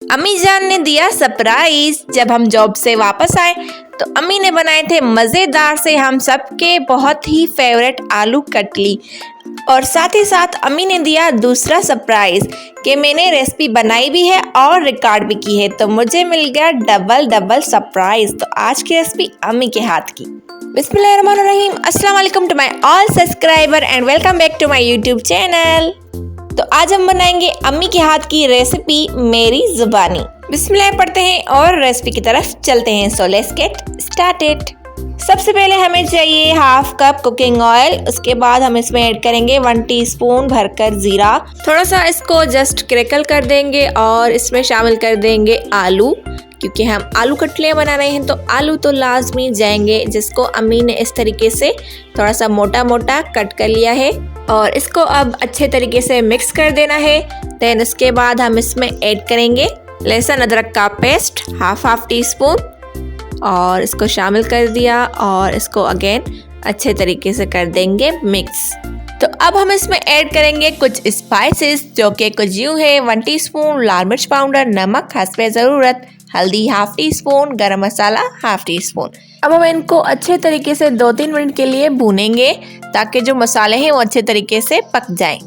अम्मी जान ने दिया सरप्राइज। जब हम जॉब से वापस आए तो अम्मी ने बनाए थे मज़ेदार से हम सबके बहुत ही फेवरेट आलू कटली। और साथ ही साथ अम्मी ने दिया दूसरा सरप्राइज कि मैंने रेसिपी बनाई भी है और रिकॉर्ड भी की है, तो मुझे मिल गया डबल सरप्राइज। तो आज की रेसिपी अम्मी के हाथ की। बिस्मिल्लाहिर्रहमानिर्रहीम। अस्सलाम वालेकुम to my all subscriber and welcome back to my YouTube channel. तो आज हम बनाएंगे अम्मी के हाथ की रेसिपी मेरी जुबानी। बिस्मिल्लाह पढ़ते हैं और रेसिपी की तरफ चलते हैं। So let's get started. सबसे पहले हमें चाहिए हाफ कप कुकिंग ऑयल। उसके बाद हम इसमें ऐड करेंगे 1 टीस्पून भरकर जीरा। थोड़ा सा इसको जस्ट क्रैकल कर देंगे और इसमें शामिल कर देंगे आलू, क्योंकि हम आलू कटलियाँ बना रहे हैं तो आलू तो लाजमी जाएंगे, जिसको अम्मी ने इस तरीके से थोड़ा सा मोटा मोटा कट कर लिया है। और इसको अब अच्छे तरीके से मिक्स कर देना है। देन उसके बाद हम इसमें ऐड करेंगे लहसुन अदरक का पेस्ट हाफ टी स्पून और इसको शामिल कर दिया और इसको अगेन अच्छे तरीके से कर देंगे मिक्स। तो अब हम इसमें ऐड करेंगे कुछ स्पाइसेस, जो कि कुछ यूँ है 1 टीस्पून लाल मिर्च पाउडर, नमक हस्बे ज़रूरत, हल्दी हाफ टी स्पून, गरम मसाला हाफ टी स्पून। अब हम इनको अच्छे तरीके से 2-3 मिनट के लिए भूनेंगे ताकि जो मसाले हैं वो अच्छे तरीके से पक जाएं।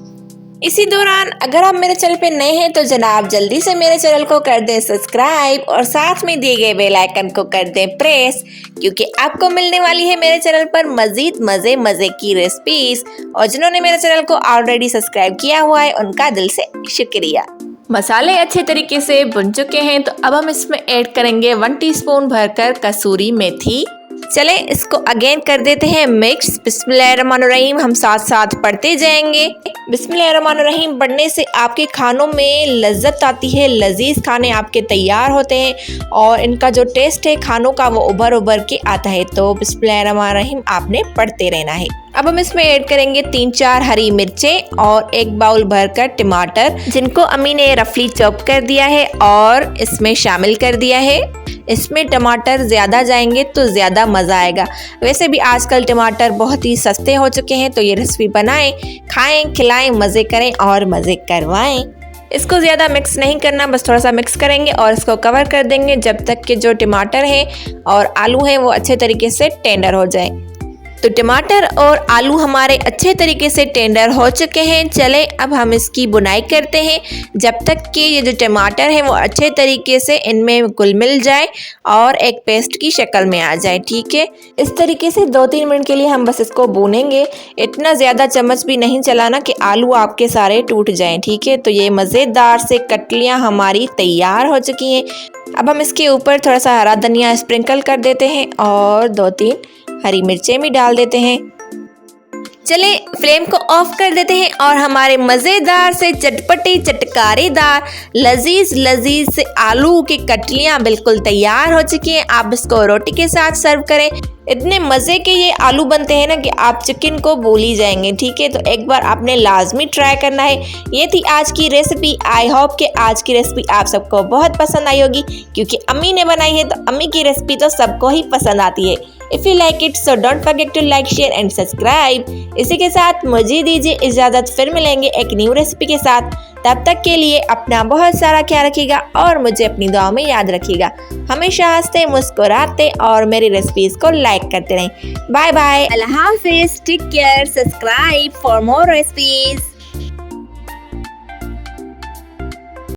इसी दौरान अगर आप मेरे चैनल पे नए हैं तो जनाब जल्दी से मेरे चैनल को कर दें सब्सक्राइब और साथ में दिए गए बेल आइकन को कर दें प्रेस, क्योंकि आपको मिलने वाली है मेरे चैनल पर मजीद मज़े की रेसिपीज। और जिन्होंने मेरे चैनल को ऑलरेडी सब्सक्राइब किया हुआ है उनका दिल से शुक्रिया। मसाले अच्छे तरीके से भुन चुके हैं तो अब हम इसमें ऐड करेंगे 1 टीस्पून भरकर कसूरी मेथी। चलें इसको अगेन कर देते हैं मिक्स। बिस्मिल्लाहिर्रहमानिर्रहीम हम साथ साथ पढ़ते जाएंगे। बिस्मिल्लाहिर्रहमानिर्रहीम पढ़ने से आपके खानों में लज्जत आती है, लजीज खाने आपके तैयार होते हैं और इनका जो टेस्ट है खानों का वो उभर के आता है। तो बिस्मिल्लाहिर्रहमानिर्रहीम आपने पढ़ते रहना है। अब हम इसमें ऐड करेंगे 3-4 हरी मिर्चें और 1 बाउल भरकर टमाटर, जिनको अम्मी ने रफली चॉप कर दिया है और इसमें शामिल कर दिया है। इसमें टमाटर ज़्यादा जाएंगे तो ज़्यादा मज़ा आएगा। वैसे भी आजकल टमाटर बहुत ही सस्ते हो चुके हैं, तो ये रेसिपी बनाएं, खाएं, खिलाएं, मज़े करें और मज़े करवाएं। इसको ज़्यादा मिक्स नहीं करना, बस थोड़ा सा मिक्स करेंगे और इसको कवर कर देंगे जब तक कि जो टमाटर है और आलू हैं वो अच्छे तरीके से टेंडर हो जाए। तो टमाटर और आलू हमारे अच्छे तरीके से टेंडर हो चुके हैं। चलें अब हम इसकी बुनाई करते हैं जब तक कि ये जो टमाटर है वो अच्छे तरीके से इनमें घुल मिल जाए और एक पेस्ट की शक्ल में आ जाए। ठीक है, इस तरीके से 2-3 मिनट के लिए हम बस इसको भूनेंगे। इतना ज़्यादा चम्मच भी नहीं चलाना कि आलू आपके सारे टूट जाएं। ठीक है, तो ये मज़ेदार से कटलियाँ हमारी तैयार हो चुकी हैं। अब हम इसके ऊपर थोड़ा सा हरा धनिया स्प्रिंकल कर देते हैं और 2-3 हरी मिर्चें भी डाल देते हैं। चले फ्लेम को ऑफ कर देते हैं और हमारे मज़ेदार से चटपटे चटकारेदार लजीज से आलू की कटलियाँ बिल्कुल तैयार हो चुकी हैं। आप इसको रोटी के साथ सर्व करें। इतने मज़े के ये आलू बनते हैं ना कि आप चिकन को भूल ही जाएंगे। ठीक है, तो एक बार आपने लाजमी ट्राई करना है। ये थी आज की रेसिपी। आई होप कि आज की रेसिपी आप सबको बहुत पसंद आई होगी, क्योंकि अम्मी ने बनाई है तो अम्मी की रेसिपी तो सबको ही पसंद आती है। If you like it so don't forget to like share and subscribe. इसी के साथ मुझे दीजिए इजाज़त, फिर मिलेंगे एक न्यू रेसिपी के साथ। तब तक के लिए अपना बहुत सारा ख्याल रखिएगा और मुझे अपनी दुआ में याद रखिएगा। हमेशा हंसते मुस्कुराते और मेरी रेसिपीज़ को लाइक करते रहें। बाय बाय, अल्लाह हाफिज़, take care, subscribe for more recipes.